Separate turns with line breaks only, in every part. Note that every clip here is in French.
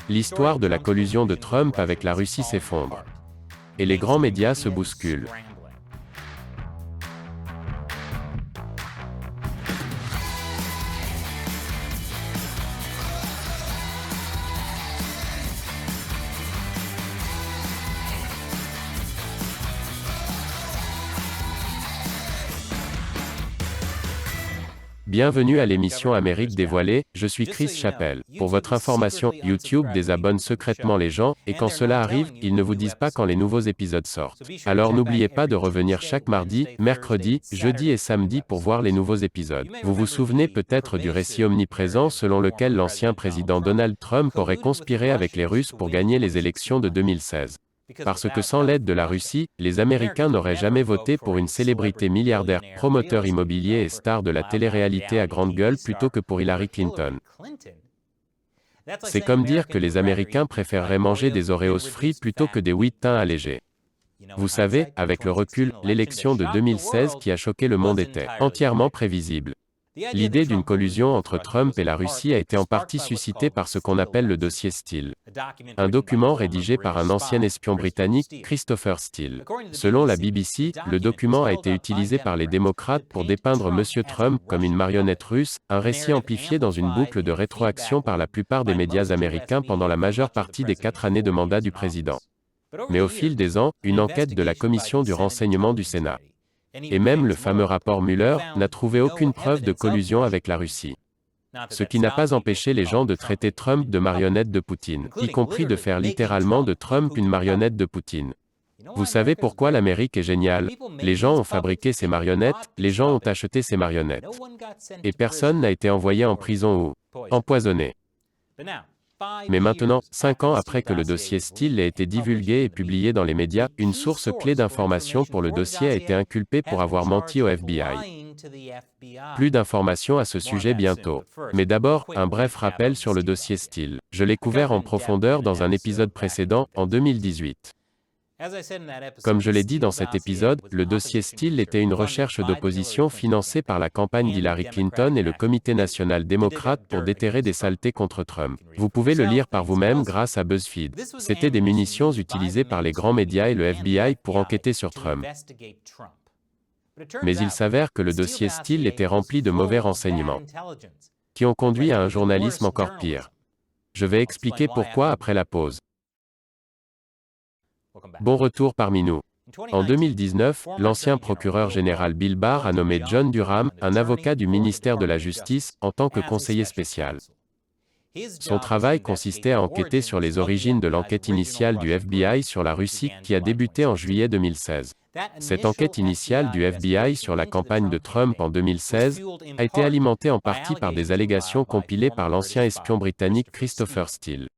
L'histoire de la collusion de Trump avec la Russie s'effondre. Et les grands médias se bousculent. Bienvenue à l'émission Amérique dévoilée, je suis Chris Chappell. Pour votre information, YouTube désabonne secrètement les gens, et quand cela arrive, ils ne vous disent pas quand les nouveaux épisodes sortent. Alors n'oubliez pas de revenir chaque mardi, mercredi, jeudi et samedi pour voir les nouveaux épisodes. Vous vous souvenez peut-être du récit omniprésent selon lequel l'ancien président Donald Trump aurait conspiré avec les Russes pour gagner les élections de 2016. Parce que sans l'aide de la Russie, les Américains n'auraient jamais voté pour une célébrité milliardaire, promoteur immobilier et star de la télé-réalité à grande gueule plutôt que pour Hillary Clinton. C'est comme dire que les Américains préféreraient manger des Oreos frits plutôt que des Wheat-Thins allégés. Vous savez, avec le recul, l'élection de 2016 qui a choqué le monde était entièrement prévisible. L'idée d'une collusion entre Trump et la Russie a été en partie suscitée par ce qu'on appelle le dossier Steele. Un document rédigé par un ancien espion britannique, Christopher Steele. Selon la BBC, le document a été utilisé par les démocrates pour dépeindre M. Trump comme une marionnette russe, un récit amplifié dans une boucle de rétroaction par la plupart des médias américains pendant la majeure partie des 4 années de mandat du président. Mais au fil des ans, une enquête de la Commission du renseignement du Sénat, et même le fameux rapport Mueller, n'a trouvé aucune preuve de collusion avec la Russie. Ce qui n'a pas empêché les gens de traiter Trump de marionnette de Poutine, y compris de faire littéralement de Trump une marionnette de Poutine. Vous savez pourquoi l'Amérique est géniale? Les gens ont fabriqué ces marionnettes, les gens ont acheté ces marionnettes. Et personne n'a été envoyé en prison ou empoisonné. Mais maintenant, 5 ans après que le dossier Steele ait été divulgué et publié dans les médias, une source clé d'information pour le dossier a été inculpée pour avoir menti au FBI. Plus d'informations à ce sujet bientôt. Mais d'abord, un bref rappel sur le dossier Steele. Je l'ai couvert en profondeur dans un épisode précédent, en 2018. Comme je l'ai dit dans cet épisode, le dossier Steele était une recherche d'opposition financée par la campagne d'Hillary Clinton et le Comité national démocrate pour déterrer des saletés contre Trump. Vous pouvez le lire par vous-même grâce à BuzzFeed. C'était des munitions utilisées par les grands médias et le FBI pour enquêter sur Trump. Mais il s'avère que le dossier Steele était rempli de mauvais renseignements, qui ont conduit à un journalisme encore pire. Je vais expliquer pourquoi après la pause. Bon retour parmi nous. En 2019, l'ancien procureur général Bill Barr a nommé John Durham, un avocat du ministère de la Justice, en tant que conseiller spécial. Son travail consistait à enquêter sur les origines de l'enquête initiale du FBI sur la Russie, qui a débuté en juillet 2016. Cette enquête initiale du FBI sur la campagne de Trump en 2016 a été alimentée en partie par des allégations compilées par l'ancien espion britannique Christopher Steele.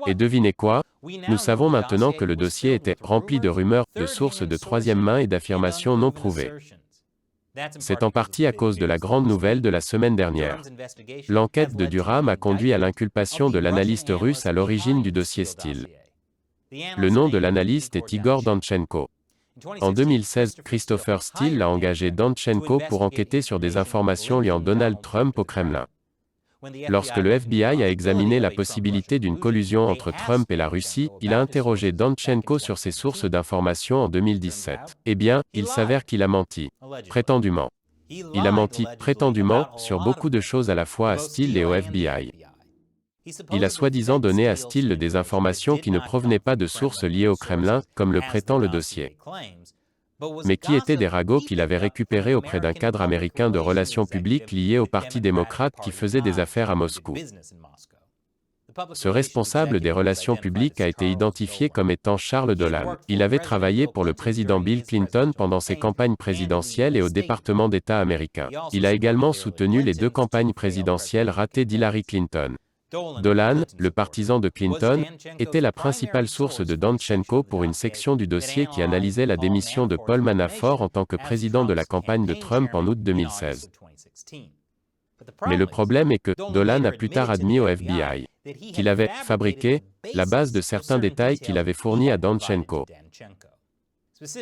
Et devinez quoi? Nous savons maintenant que le dossier était rempli de rumeurs, de sources de troisième main et d'affirmations non prouvées. C'est en partie à cause de la grande nouvelle de la semaine dernière. L'enquête de Durham a conduit à l'inculpation de l'analyste russe à l'origine du dossier Steele. Le nom de l'analyste est Igor Danchenko. En 2016, Christopher Steele a engagé Danchenko pour enquêter sur des informations liant Donald Trump au Kremlin. Lorsque le FBI a examiné la possibilité d'une collusion entre Trump et la Russie, il a interrogé Danchenko sur ses sources d'informations en 2017. Eh bien, il s'avère qu'il a menti. Prétendument. Il a menti, prétendument, sur beaucoup de choses à la fois à Steele et au FBI. Il a soi-disant donné à Steele des informations qui ne provenaient pas de sources liées au Kremlin, comme le prétend le dossier, mais qui étaient des ragots qu'il avait récupérés auprès d'un cadre américain de relations publiques lié au Parti démocrate qui faisait des affaires à Moscou. Ce responsable des relations publiques a été identifié comme étant Charles Dolan. Il avait travaillé pour le président Bill Clinton pendant ses campagnes présidentielles et au département d'État américain. Il a également soutenu les 2 campagnes présidentielles ratées d'Hillary Clinton. Dolan, le partisan de Clinton, était la principale source de Danchenko pour une section du dossier qui analysait la démission de Paul Manafort en tant que président de la campagne de Trump en août 2016. Mais le problème est que Dolan a plus tard admis au FBI qu'il avait fabriqué la base de certains détails qu'il avait fournis à Danchenko.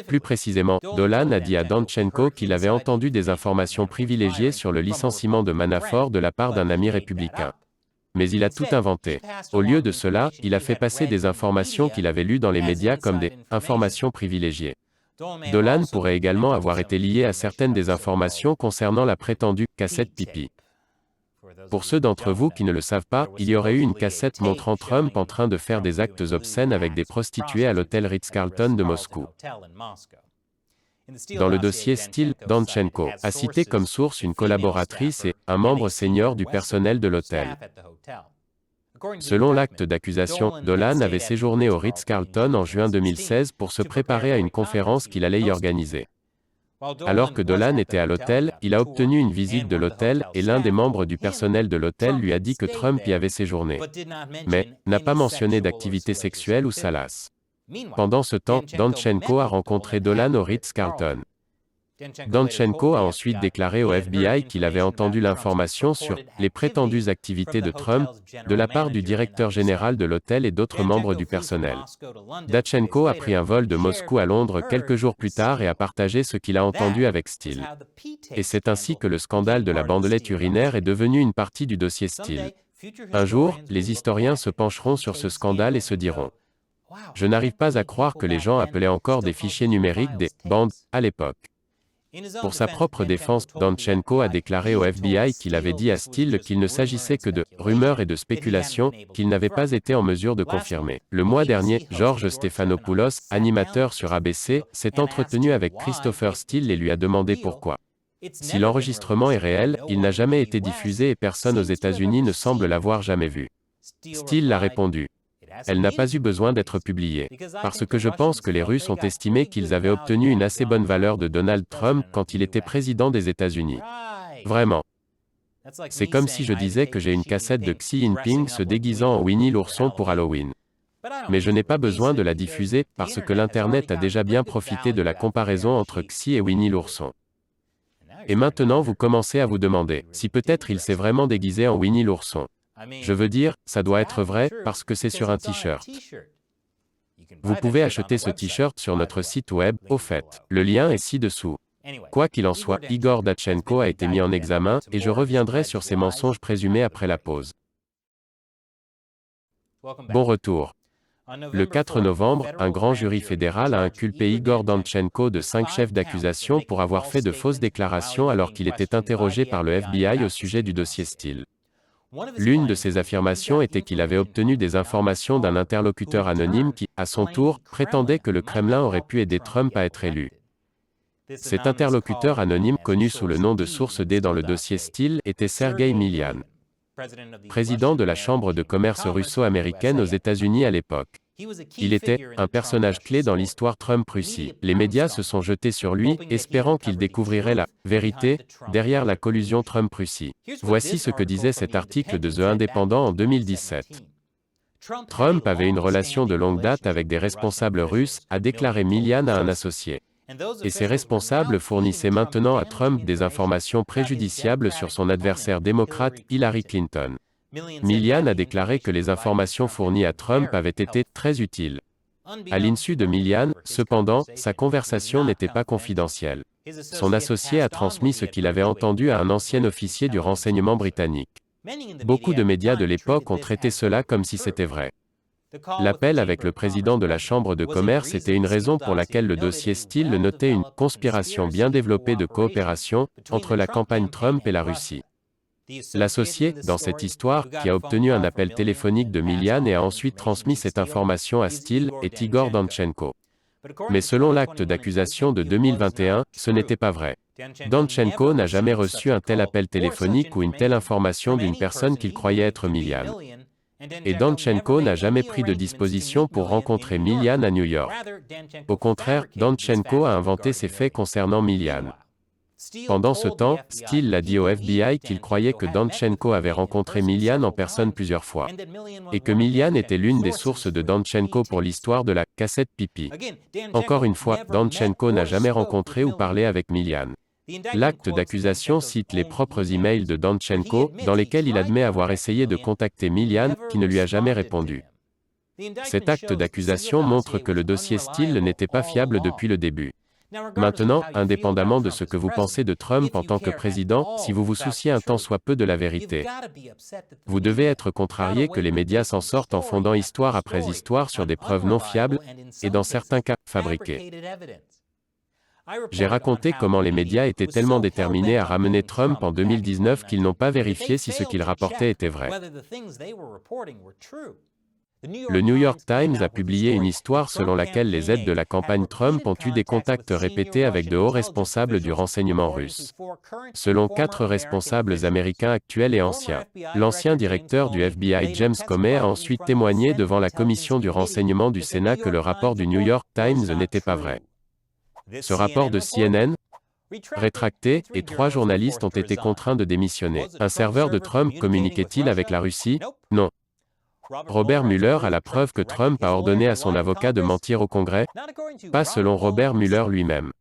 Plus précisément, Dolan a dit à Danchenko qu'il avait entendu des informations privilégiées sur le licenciement de Manafort de la part d'un ami républicain. Mais il a tout inventé. Au lieu de cela, il a fait passer des informations qu'il avait lues dans les médias comme des informations privilégiées. Dolan pourrait également avoir été lié à certaines des informations concernant la prétendue cassette pipi. Pour ceux d'entre vous qui ne le savent pas, il y aurait eu une cassette montrant Trump en train de faire des actes obscènes avec des prostituées à l'hôtel Ritz-Carlton de Moscou. Dans le dossier Steele, Danchenko a cité comme source une collaboratrice et un membre senior du personnel de l'hôtel. Selon l'acte d'accusation, Dolan avait séjourné au Ritz-Carlton en juin 2016 pour se préparer à une conférence qu'il allait y organiser. Alors que Dolan était à l'hôtel, il a obtenu une visite de l'hôtel et l'un des membres du personnel de l'hôtel lui a dit que Trump y avait séjourné. Mais n'a pas mentionné d'activité sexuelle ou salace. Pendant ce temps, Danchenko a rencontré Dolan au Ritz-Carlton. Danchenko a ensuite déclaré au FBI qu'il avait entendu l'information sur les prétendues activités de Trump de la part du directeur général de l'hôtel et d'autres membres du personnel. Danchenko a pris un vol de Moscou à Londres quelques jours plus tard et a partagé ce qu'il a entendu avec Steele. Et c'est ainsi que le scandale de la bandelette urinaire est devenu une partie du dossier Steele. Un jour, les historiens se pencheront sur ce scandale et se diront: je n'arrive pas à croire que les gens appelaient encore des fichiers numériques des bandes à l'époque. Pour sa propre défense, Danchenko a déclaré au FBI qu'il avait dit à Steele qu'il ne s'agissait que de rumeurs et de spéculations, qu'il n'avait pas été en mesure de confirmer. Le mois dernier, George Stephanopoulos, animateur sur ABC, s'est entretenu avec Christopher Steele et lui a demandé pourquoi. Si l'enregistrement est réel, il n'a jamais été diffusé et personne aux États-Unis ne semble l'avoir jamais vu. Steele a répondu: elle n'a pas eu besoin d'être publiée. Parce que je pense que les Russes ont estimé qu'ils avaient obtenu une assez bonne valeur de Donald Trump quand il était président des États-Unis. Vraiment. C'est comme si je disais que j'ai une cassette de Xi Jinping se déguisant en Winnie l'ourson pour Halloween. Mais je n'ai pas besoin de la diffuser, parce que l'Internet a déjà bien profité de la comparaison entre Xi et Winnie l'ourson. Et maintenant vous commencez à vous demander si peut-être il s'est vraiment déguisé en Winnie l'ourson. Je veux dire, ça doit être vrai, parce que c'est sur un t-shirt. Vous pouvez acheter ce t-shirt sur notre site web, au fait. Le lien est ci-dessous. Quoi qu'il en soit, Igor Danchenko a été mis en examen, et je reviendrai sur ces mensonges présumés après la pause. Bon retour. Le 4 novembre, un grand jury fédéral a inculpé Igor Danchenko de 5 chefs d'accusation pour avoir fait de fausses déclarations alors qu'il était interrogé par le FBI au sujet du dossier Steele. L'une de ses affirmations était qu'il avait obtenu des informations d'un interlocuteur anonyme qui, à son tour, prétendait que le Kremlin aurait pu aider Trump à être élu. Cet interlocuteur anonyme, connu sous le nom de source D dans le dossier Steele, était Sergei Milian, président de la Chambre de commerce russo-américaine aux États-Unis à l'époque. Il était un personnage clé dans l'histoire Trump-Russie. Les médias se sont jetés sur lui, espérant qu'il découvrirait la vérité derrière la collusion Trump-Russie. Voici ce que disait cet article de The Independent en 2017. Trump avait une relation de longue date avec des responsables russes, a déclaré Milian à un associé. Et ces responsables fournissaient maintenant à Trump des informations préjudiciables sur son adversaire démocrate, Hillary Clinton. Milian a déclaré que les informations fournies à Trump avaient été très utiles. À l'insu de Milian, cependant, sa conversation n'était pas confidentielle. Son associé a transmis ce qu'il avait entendu à un ancien officier du renseignement britannique. Beaucoup de médias de l'époque ont traité cela comme si c'était vrai. L'appel avec le président de la Chambre de commerce était une raison pour laquelle le dossier Steele notait une conspiration bien développée de coopération entre la campagne Trump et la Russie. L'associé, dans cette histoire, qui a obtenu un appel téléphonique de Milian et a ensuite transmis cette information à Steele, est Igor Danchenko. Mais selon l'acte d'accusation de 2021, ce n'était pas vrai. Danchenko n'a jamais reçu un tel appel téléphonique ou une telle information d'une personne qu'il croyait être Milian. Et Danchenko n'a jamais pris de disposition pour rencontrer Milian à New York. Au contraire, Danchenko a inventé ces faits concernant Milian. Pendant ce temps, Steele l'a dit au FBI qu'il croyait que Danchenko avait rencontré Milian en personne plusieurs fois. Et que Milian était l'une des sources de Danchenko pour l'histoire de la cassette pipi. Encore une fois, Danchenko n'a jamais rencontré ou parlé avec Milian. L'acte d'accusation cite les propres emails de Danchenko, dans lesquels il admet avoir essayé de contacter Milian, qui ne lui a jamais répondu. Cet acte d'accusation montre que le dossier Steele n'était pas fiable depuis le début. Maintenant, indépendamment de ce que vous pensez de Trump en tant que président, si vous vous souciez un tant soit peu de la vérité, vous devez être contrarié que les médias s'en sortent en fondant histoire après histoire sur des preuves non fiables, et dans certains cas, fabriquées. J'ai raconté comment les médias étaient tellement déterminés à ramener Trump en 2019 qu'ils n'ont pas vérifié si ce qu'il rapportait était vrai. Le New York Times a publié une histoire selon laquelle les aides de la campagne Trump ont eu des contacts répétés avec de hauts responsables du renseignement russe. Selon 4 responsables américains actuels et anciens, l'ancien directeur du FBI James Comey a ensuite témoigné devant la commission du renseignement du Sénat que le rapport du New York Times n'était pas vrai. Ce rapport de CNN, rétracté, et 3 journalistes ont été contraints de démissionner. Un serveur de Trump communiquait-il avec la Russie? Non. Robert Mueller a la preuve que Trump a ordonné à son avocat de mentir au Congrès? Pas selon Robert Mueller lui-même.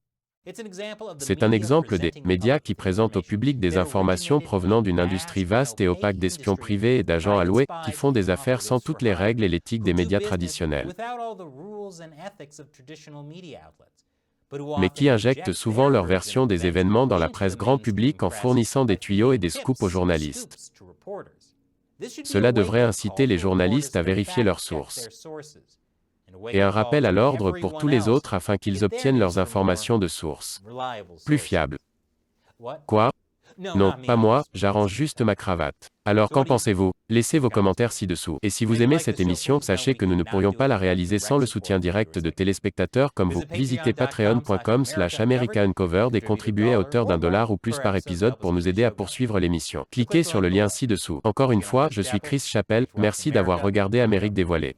C'est un exemple des médias qui présentent au public des informations provenant d'une industrie vaste et opaque d'espions privés et d'agents alloués, qui font des affaires sans toutes les règles et l'éthique des médias traditionnels, mais qui injectent souvent leur version des événements dans la presse grand public en fournissant des tuyaux et des scoops aux journalistes. Cela devrait inciter les journalistes à vérifier leurs sources. Et un rappel à l'ordre pour tous les autres afin qu'ils obtiennent leurs informations de sources plus fiables. Quoi? Non, pas moi, j'arrange juste ma cravate. Alors qu'en pensez-vous? Laissez vos commentaires ci-dessous. Et si vous aimez cette émission, sachez que nous ne pourrions pas la réaliser sans le soutien direct de téléspectateurs comme vous. Visitez patreon.com/americauncovered et contribuez à hauteur d'$1 ou plus par épisode pour nous aider à poursuivre l'émission. Cliquez sur le lien ci-dessous. Encore une fois, je suis Chris Chappell, merci d'avoir regardé Amérique dévoilée.